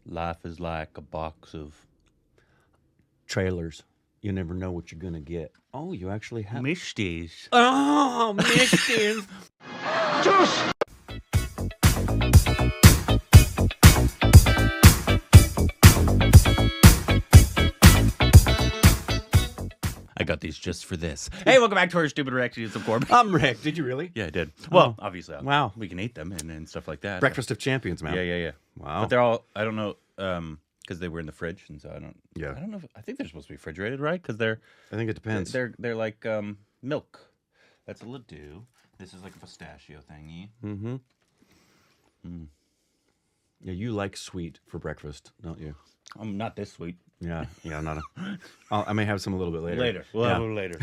Life is like a box of trailers. You never know what you're going to get. Oh, you actually have... Misties. Oh, Misties. Juice. I got these just for this. Hey, welcome back to our stupid reactions of Korbins. I'm Rick. Did you really? Yeah, I did. Well, obviously. Wow. We can eat them and stuff like that. Breakfast of champions, man. Yeah. Wow. But they're all, I don't know, because they were in the fridge, and so I don't know. I think they're supposed to be refrigerated, right? Because they're... I think it depends. They're like milk. That's a Ladoo. This is like a pistachio thingy. Mm-hmm. Mm. Yeah, you like sweet for breakfast, don't you? I'm not this sweet. Yeah, not a... I may have some a little bit later. We'll have a little later.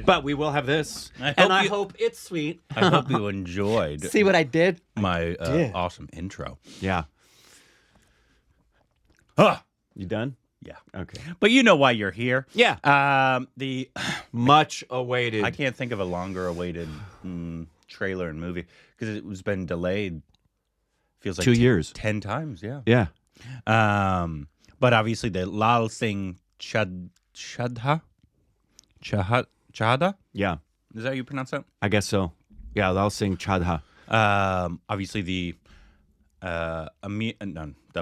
But we will have this. I hope it's sweet. I hope you enjoyed. See what I did? My awesome intro. Yeah. Huh. You done? Yeah. Okay. But you know why you're here. Yeah. The much awaited. I can't think of a longer awaited trailer and movie because it was been delayed. Feels like 2 years. 10 times. Yeah. Yeah. But obviously the Laal Singh Chaddha. Chaddha? Yeah. Is that how you pronounce that? I guess so. Yeah, Laal Singh Chaddha. Obviously the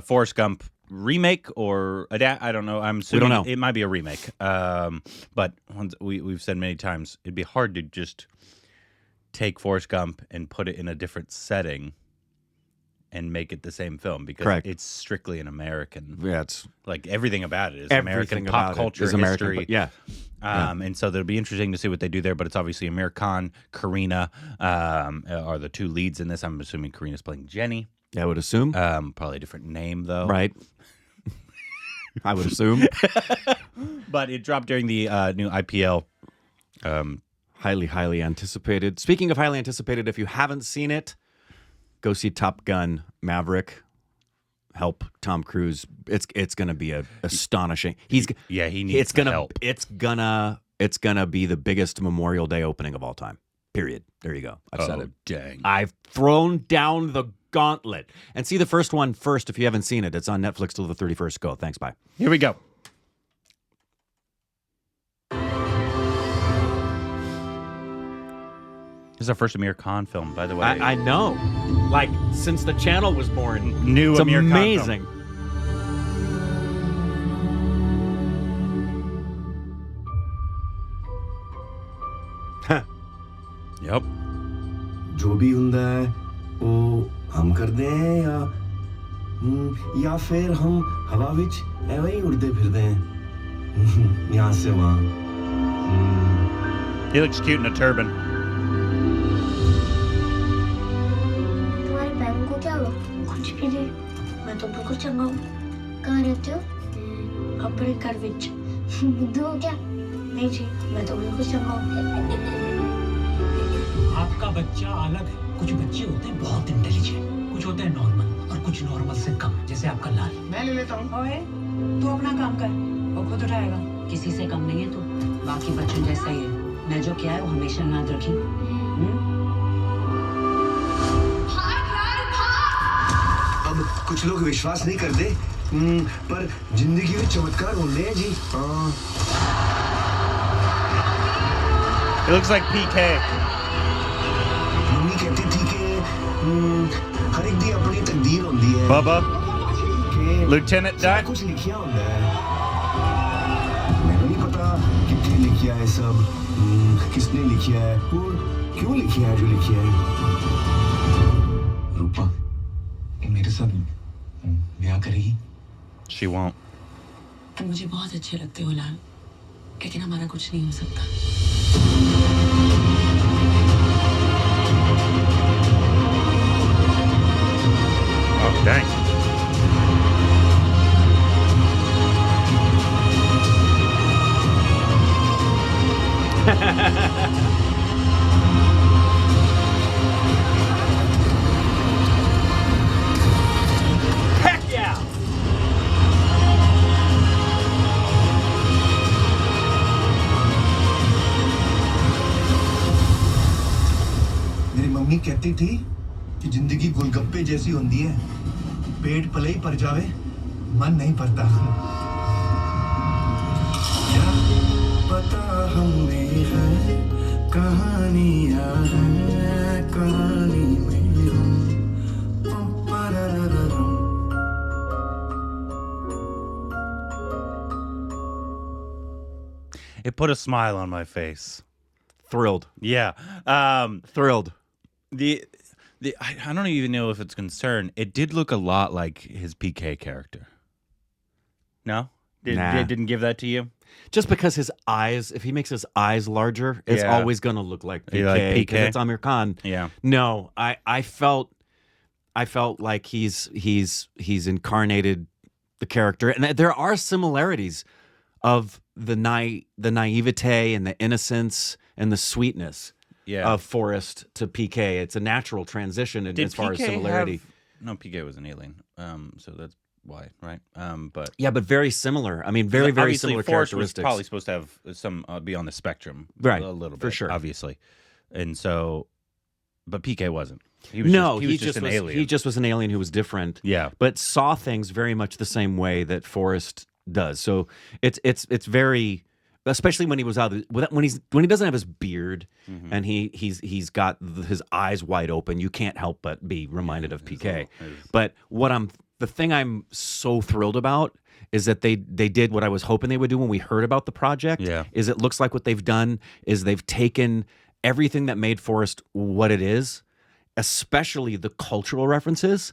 Forrest Gump remake or adapt. I don't know. I'm assuming it might be a remake. But we've said many times, it'd be hard to just take Forrest Gump and put it in a different setting and make it the same film because it's strictly an American. Yeah, it's like everything about it is American pop culture history. American, yeah. And so it'll be interesting to see what they do there. But it's obviously Aamir Khan, Kareena are the two leads in this. I'm assuming Kareena's playing Jenny. Yeah, I would assume. Probably a different name though. Right. I would assume. But it dropped during the new IPL. Highly anticipated. Speaking of highly anticipated, if you haven't seen it, go see Top Gun Maverick. Help Tom Cruise. It's going to be astonishing. He needs help. It's gonna be the biggest Memorial Day opening of all time. Period. There you go. I've said it. Dang. I've thrown down the gauntlet. And see the first one first if you haven't seen it. It's on Netflix till the 31st. Go. Thanks. Bye. Here we go. This is our first Aamir Khan film, by the way. I know. Like, since the channel was born. New Aamir Khan amazing. Film. Yep. जो भी हुंदा है वो हम करते हैं या फिर हम हवा विच ऐਵੇਂ ही उड़ते फिरते हैं यहाँ से वहाँ. He looks cute in a turban. तुम्हारी बहन को क्या हुआ? कुछ भी नहीं. मैं तो बिल्कुल चंगा हूँ. कहाँ रहते हो? अपने घर विच. बुद्धू हो क्या? नहीं जी, मैं तो बिल्कुल चंगा हूँ. आपका बच्चा अलग है. कुछ बच्चे होते हैं बहुत इंटेलिजेंट, कुछ होते हैं नॉर्मल और कुछ नॉर्मल से कम, जैसे आपका लाल. मैं ले लेता हूँ. ओए, तू अपना काम कर, वो खुद उठाएगा. किसी से कम नहीं है तू, बाकी बच्चों जैसा ही है. मैं जो किया है वो हमेशा याद रखी. अब कुछ लोग विश्वास नहीं करते, पर जिंदगी में चमत्कार होने हैं जी. It looks like PK. Mummy कहती थी कि हर एक दी अपनी तकदीर होती है. Bubba, Lieutenant Dot. कुछ लिखिया होता है. मैंने नहीं पता कितने लिखिया है सब, किसने लिखिया है और क्यों लिखिया है जो लिखिया है. रूपा, मेरे साथ ब्याह करेगी? She won't. तुम मुझे बहुत अच्छे लगते हो लाल, लेकिन हमारा कुछ नहीं हो सकता. Oh, dang. Heck yeah! मेरी मम्मी कहती थी कि जिंदगी गोलगप्पे जैसी होती है, पेट पले ही पर जावे मन नहीं पड़ता क्या पता हमें है कहानियां हैं कहानी में हम पपररररम। It put a smile on my face. Thrilled. Yeah. Thrilled. I don't even know if it's concern. It did look a lot like his PK character. No? Didn't give that to you? Just because his eyes, if he makes his eyes larger, it's always going to look like PK. You like PK? Because it's Aamir Khan. Yeah. No, I felt like he's incarnated the character, and there are similarities of the naivete and the innocence and the sweetness of Forrest to PK. It's a natural transition as far as similarity. No, PK was an alien, so that's why, right? But very similar. I mean, very similar Forrest characteristics. was probably supposed to have some be on the spectrum, right? A little bit, for sure, obviously, and so, but PK wasn't. He was just an alien. He just was an alien who was different. Yeah, but saw things very much the same way that Forrest does. So it's very, especially when he was out when he doesn't have his beard and he's got his eyes wide open. You can't help but be reminded of PK. But the thing I'm so thrilled about is that they did what I was hoping they would do when we heard about the project. Yeah. Is it looks like what they've done is they've taken everything that made Forrest what it is, especially the cultural references,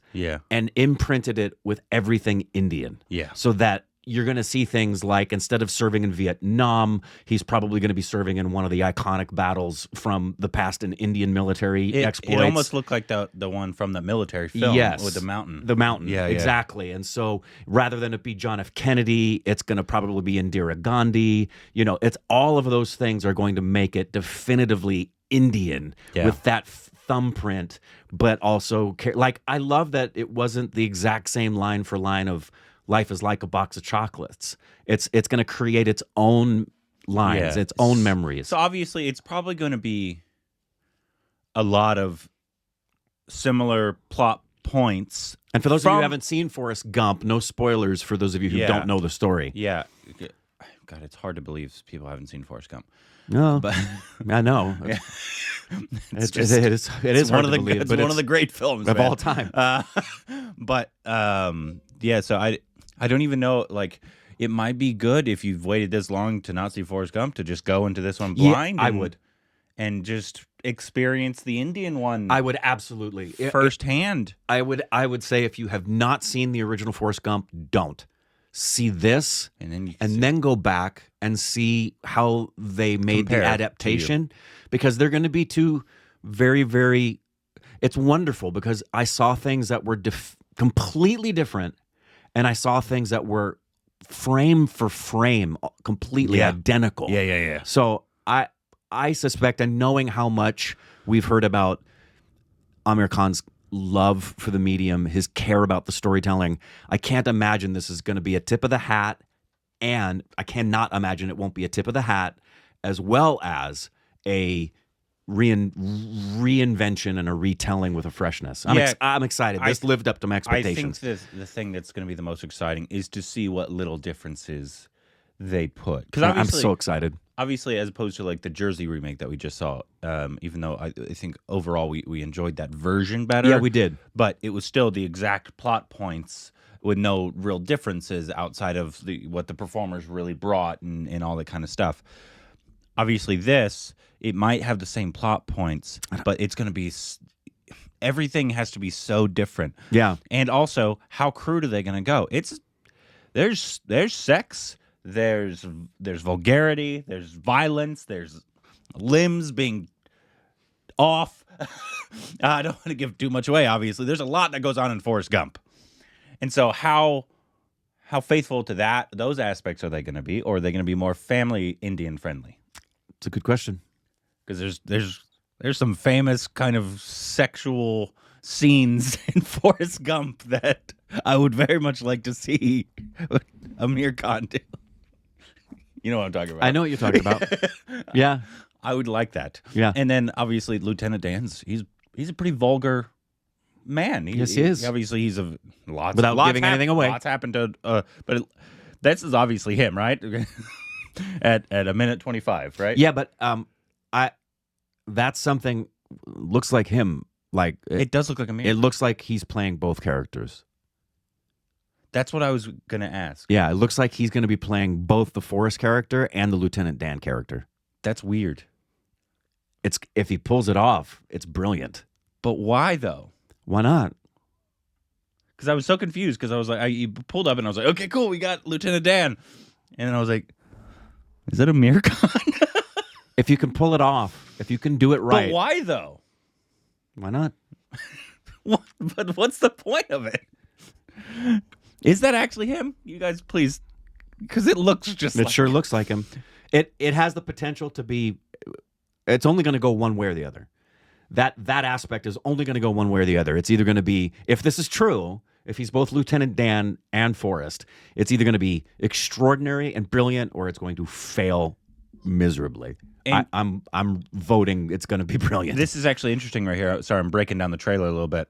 and imprinted it with everything Indian. Yeah. So that you're going to see things like, instead of serving in Vietnam, he's probably going to be serving in one of the iconic battles from the past in Indian military exploits. It almost looked like the one from the military film with the mountain. The mountain, yeah, exactly. And so rather than it be John F. Kennedy, it's going to probably be Indira Gandhi. You know, it's all of those things are going to make it definitively Indian with that thumbprint, but also, like, I love that it wasn't the exact same line for line of life is like a box of chocolates. It's going to create its own lines, its own memories. So obviously it's probably going to be a lot of similar plot points. And for those of you who haven't seen Forrest Gump, no spoilers for those of you who don't know the story. Yeah. God, it's hard to believe people haven't seen Forrest Gump. No, but I know. It is hard to believe, it's but one of the great films of all time. So I don't even know. Like, it might be good if you've waited this long to not see Forrest Gump to just go into this one blind. I would, and just experience the Indian one. I would absolutely firsthand. I would say if you have not seen the original Forrest Gump, don't see this, and then go back and see how they made the adaptation, because they're going to be two very, very. It's wonderful because I saw things that were completely different, and I saw things that were frame for frame completely identical. Yeah. So I suspect, and knowing how much we've heard about Aamir Khan's love for the medium, his care about the storytelling, I can't imagine this is going to be a tip of the hat, and I cannot imagine it won't be a tip of the hat, as well as a reinvention and a retelling with a freshness. I'm excited. This lived up to my expectations. I think the thing that's going to be the most exciting is to see what little differences they put. Because I'm so excited. Obviously, as opposed to like the Jersey remake that we just saw, even though I think overall we enjoyed that version better. Yeah, we did. But it was still the exact plot points with no real differences outside of what the performers really brought and all that kind of stuff. Obviously, it might have the same plot points, but it's going to be everything has to be so different. Yeah, and also, how crude are they going to go? There's sex. There's vulgarity, there's violence, there's limbs being off. I don't want to give too much away, obviously. There's a lot that goes on in Forrest Gump. And so how faithful to those aspects are they going to be, or are they going to be more family Indian friendly? It's a good question. Because there's some famous kind of sexual scenes in Forrest Gump that I would very much like to see Aamir Khan do. You know what I'm talking about. I know what you're talking about. Yeah. I would like that. Yeah. And then obviously Lieutenant Dan's he's a pretty vulgar man. Yes, he is. Obviously, he's a lots. Without giving anything away. Lots happened to. This is obviously him, right? at a minute 25, right? Yeah, but that's something looks like him. Like it does look like Aamir. It looks like he's playing both characters. That's what I was gonna ask. Yeah, it looks like he's going to be playing both the Forrest character and the Lieutenant Dan character. That's weird. It's if he pulls it off, it's brilliant. But why though? Why not? Because I was so confused. Because I was like, he pulled up and I was like, okay, cool, we got Lieutenant Dan, and then I was like, is that Aamir Khan? If you can pull it off, if you can do it right, but why though? Why not? But what's the point of it? Is that actually him? You guys, please, because it looks just. It like sure him. looks like him. It has the potential to be. It's only going to go one way or the other. That aspect is only going to go one way or the other. It's either going to be, if this is true, if he's both Lieutenant Dan and Forrest, it's either going to be extraordinary and brilliant, or it's going to fail miserably. I'm voting it's going to be brilliant. This is actually interesting right here. Sorry, I'm breaking down the trailer a little bit.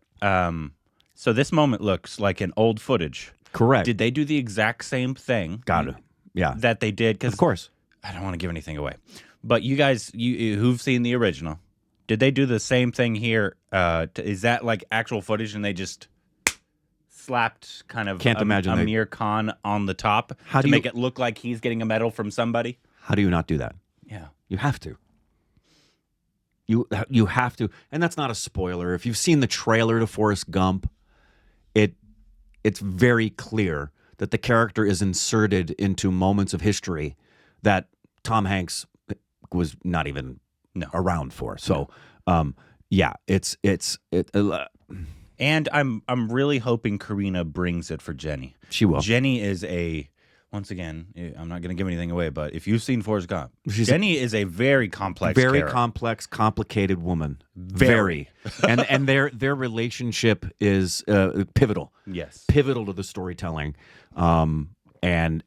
So this moment looks like an old footage. Correct. Did they do the exact same thing? Got it. Yeah. That they did? Cause of course. I don't want to give anything away. But you guys, you who've seen the original, did they do the same thing here? Is that like actual footage and they just slapped kind of Aamir Khan on the top to make it look like he's getting a medal from somebody? How do you not do that? Yeah. You have to. You have to. And that's not a spoiler. If you've seen the trailer to Forrest Gump, it's very clear that the character is inserted into moments of history that Tom Hanks was not even around for. So, yeah, it's and I'm really hoping Kareena brings it for Jenny. She will. Jenny is once again, I'm not going to give anything away, but if you've seen Forrest Gump, Jenny is a very complex character. Complex, complicated woman. Very. and their relationship is pivotal. Yes. Pivotal to the storytelling. And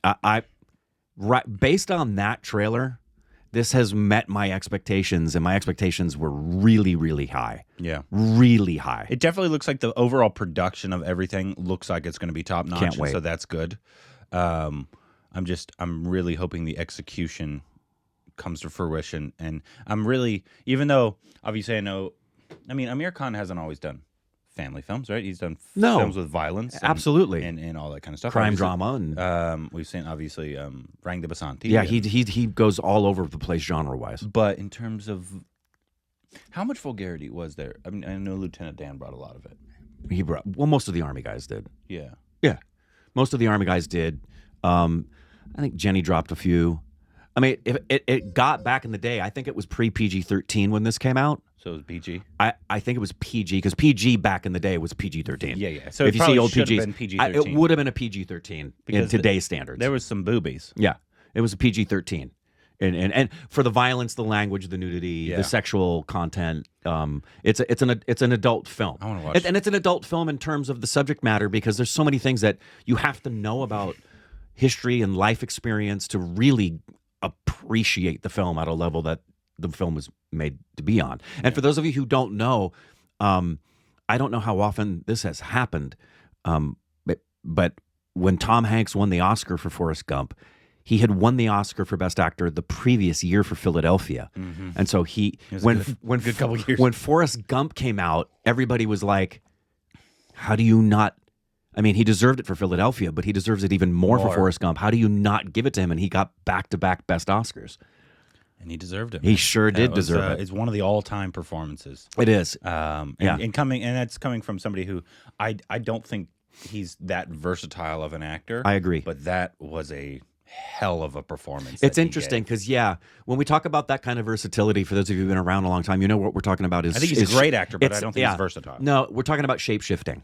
based on that trailer, this has met my expectations, and my expectations were really, really high. Yeah. Really high. It definitely looks like the overall production of everything looks like it's going to be top notch. Can't wait. So that's good. I'm really hoping the execution comes to fruition, and I'm really, even though obviously Aamir Khan hasn't always done family films, right? He's done films with violence, absolutely, and all that kind of stuff, crime obviously. drama, and we've seen obviously Rang de Basanti. Yeah, he goes all over the place genre wise. But in terms of how much vulgarity was there? I mean, I know Lieutenant Dan brought a lot of it. Most of the Army guys did. Yeah. Most of the Army guys did. I think Jenny dropped a few. I mean, if it got back in the day, I think it was pre-PG-13 when this came out. So it was PG? I think it was PG, because PG back in the day was PG-13. Yeah. So if you see old PGs, PGs, it would have been a PG-13 in today's standards. There was some boobies. Yeah, it was a PG-13. And for the violence, the language, the nudity, the sexual content, it's an adult film. I want to watch and it's an adult film in terms of the subject matter, because there's so many things that you have to know about history and life experience to really appreciate the film at a level that the film was made to be on. And for those of you who don't know, I don't know how often this has happened, but when Tom Hanks won the Oscar for Forrest Gump, he had won the Oscar for Best Actor the previous year for Philadelphia. Mm-hmm. And so when Forrest Gump came out, everybody was like, how do you not, I mean, he deserved it for Philadelphia, but he deserves it even more for Forrest Gump. How do you not give it to him? And he got back-to-back Best Oscars. And he deserved it. He sure did deserve it. It's one of the all-time performances. It is. And that's coming from somebody who I don't think he's that versatile of an actor. I agree. But that was a hell of a performance. It's interesting because, when we talk about that kind of versatility, for those of you who've been around a long time, you know what we're talking about is... I think he's a great actor, but I don't think he's versatile. No, we're talking about shape-shifting.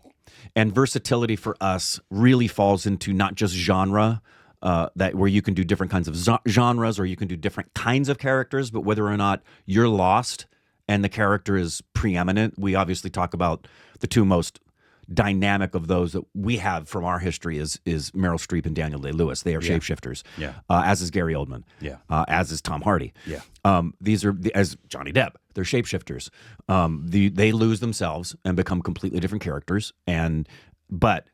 And versatility for us really falls into not just genre, where you can do different kinds of genres, or you can do different kinds of characters, but whether or not you're lost and the character is preeminent. We obviously talk about the two most dynamic of those that we have from our history is Meryl Streep and Daniel Day-Lewis. They are shapeshifters. Yeah. As is Gary Oldman. Yeah. As is Tom Hardy. Yeah. These are as Johnny Depp. They're shapeshifters. They lose themselves and become completely different characters. But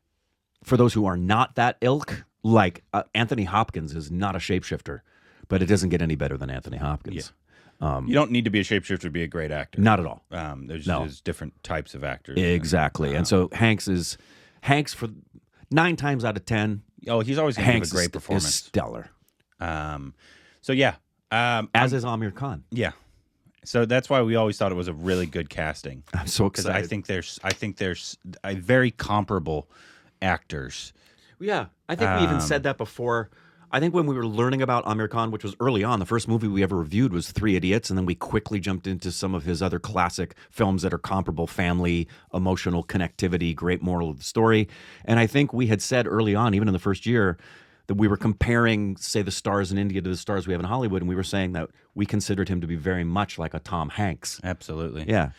for those who are not that ilk, like Anthony Hopkins is not a shapeshifter, but it doesn't get any better than Anthony Hopkins. Yeah. You don't need to be a shapeshifter to be a great actor. Not at all. There's different types of actors. Exactly. And so Hanks for 9 times out of 10. Oh, he's always going to give a great performance. Is stellar. So yeah. As is Aamir Khan. Yeah. So that's why we always thought it was a really good casting. I'm so excited. Because I think there's very comparable actors. Yeah. I think we even said that before. I think when we were learning about Aamir Khan, which was early on, the first movie we ever reviewed was 3 Idiots, and then we quickly jumped into some of his other classic films that are comparable: family, emotional connectivity, great moral of the story. And I think we had said early on, even in the first year, that we were comparing, say, the stars in India to the stars we have in Hollywood, and we were saying that we considered him to be very much like a Tom Hanks. Absolutely. Yeah.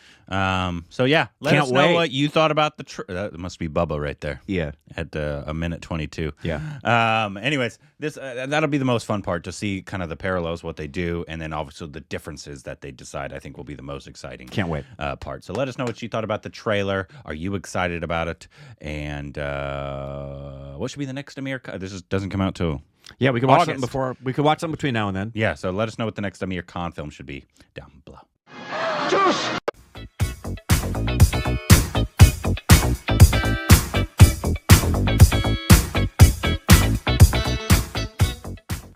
So yeah, let Can't us know wait. what you thought about that must be Bubba right there. Yeah. At a minute 22. Yeah. Anyways, this that'll be the most fun part, to see kind of the parallels, what they do, and then obviously the differences that they decide. I think will be the most exciting. Can't wait. Part. So let us know what you thought about the trailer. Are you excited about it? And what should be the next Aamir? This doesn't come out till. Yeah, we could watch August. something before. We could watch something between now and then. Yeah, so let us know what the next Aamir Khan film should be down below. Juice!